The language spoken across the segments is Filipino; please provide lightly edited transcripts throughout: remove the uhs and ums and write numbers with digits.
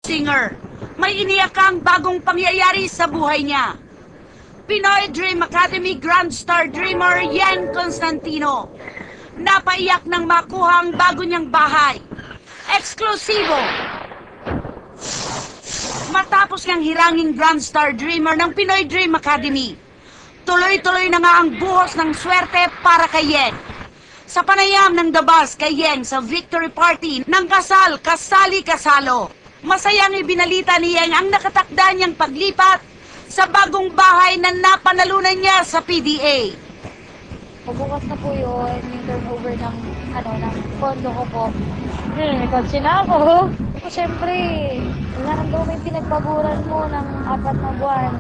singer. May iniyakang bagong pangyayari sa buhay niya. Pinoy Dream Academy Grand Star Dreamer Yen Constantino. Napaiyak ng makuha ang bago niyang bahay. Eksklusibo! Matapos niyang hiranging Grand Star Dreamer ng Pinoy Dream Academy, tuloy-tuloy na nga ang buhos ng swerte para kay Yen. Sa panayam ng The Buzz kay Yen sa victory party ng kasal, kasali, kasalo, masayang ibinalita ni Yen ang nakatakda niyang paglipat sa bagong bahay na napanalunan niya sa PDA. Bukas na po yun, yung turnover ng, ng condo ko po. Kotse na ako. Siyempre, naramdaman mo yung pinagpaguran mo ng 4 na buwan.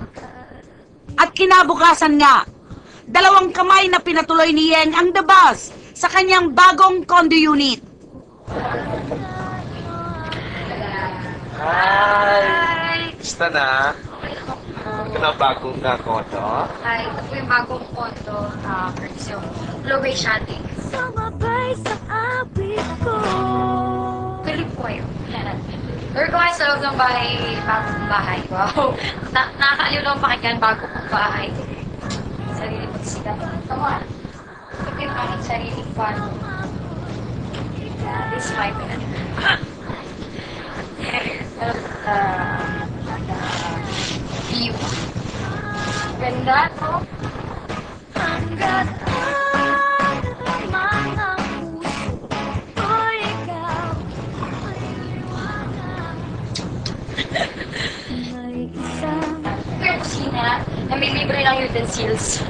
At kinabukasan nga, 2 kamay na pinatuloy ni Yen ang The Buzz sa kanyang bagong condo unit. Hi! Gusto na? Ito na bagong kondo? Ay, ito po yung bagong condo, yung low-ray shanty. Sumabay sa awit ko. Galing po yun. We're going sa loob ng bagong bahay. Wow! Nakakaaliw lang pakinggan bago pong bahay. Sarili pag sikat. Come on. Ito yung aking sariling fun. This is my bed. View. Ganda, no? Hanggat ang mga puso ko ikaw ay liwanag. May isang kusina na may libre ng utensils.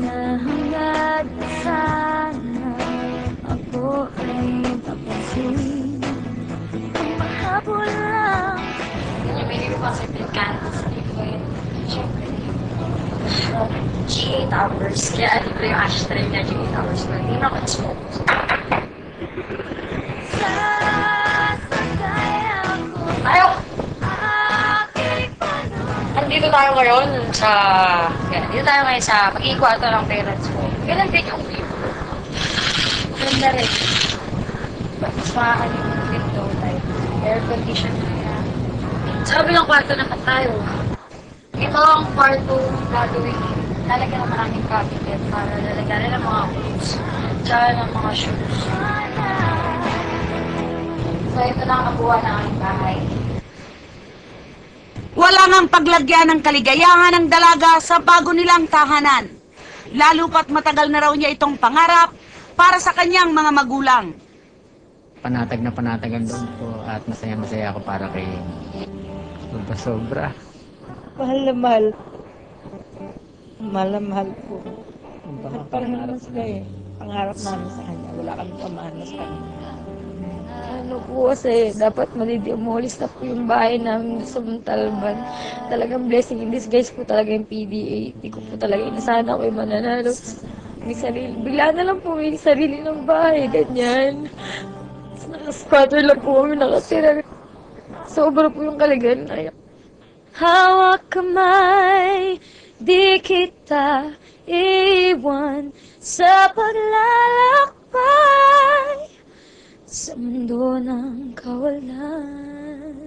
Na hanggat sana ako ay papansin ang mahabol lang. Yung may libre pa sa Pilipinas. Siyempre. G8 hours. Kaya libre yung ashtray na G8 hours. Hindi na ako smoke. Ayaw! Andito tayo ngayon sa... Dito tayo ngayon sa pag-iikwato ng parents ko. Ganun din yung view. Ganda rin. Mas makakalimut dito tayo. Air condition na yan. Sabi ng kwarto naman tayo. Ito ang kwarto gagawin. Lalagyan ng maraming cabinet para lalagyan rin ng mga clothes. Tsaka ng mga shoes. So ito na ang kabuuan ng aking bahay. Wala ngang paglagyan ng kaligayahan ng dalaga sa bago nilang tahanan. Lalo pat matagal na raw niya itong pangarap para sa kanyang mga magulang. Panatag na panatagan doon po at masaya-masaya ako para kay sobra. Mahal na mahal. Mahal na mahal po. At parang naman sila pangarap namin sa kanya. Wala kami pamahal na sa kanya. Ano po kasi, dapat malidemolis na po yung bahay namin sa Montalban. Talagang blessing in disguise po talaga yung PDA. Hindi ko po talaga inasahan ako yung mananalo. May sarili, bigla na lang po may sarili ng bahay, ganyan. Naka-squatter lang po kami nakatira. Sobra po yung kaligayahan. Hawak kamay, di kita iwan sa paglalakbay sa mundo ng kawalan.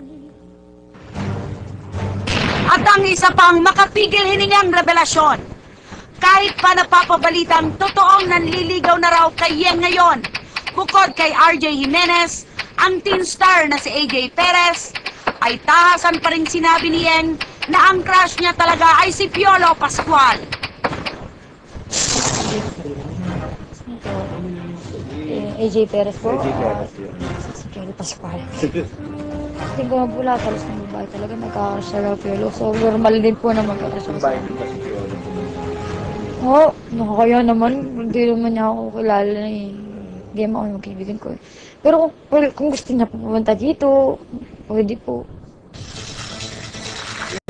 At ang isa pang makapigil hiningang revelasyon. Kahit pa napapabalitang totoong nanliligaw na raw kay Yen ngayon, bukod kay RJ Jimenez, ang teen star na si AJ Perez, ay tahasan pa rin sinabi ni Yen na ang crush niya talaga ay si Piolo Pascual. AJ Perez po. Si Piolo Pascual. Hindi ko nga po lahat halos ng babae talaga nagkakasya lang Piolo. So normal din po na magkakasya. Oo, nakakaya naman. Hindi naman niya ako kilala na eh. Hindi naman ako yung kaibigan ko eh. Pero kung gusto niya po pumunta dito, pwede po.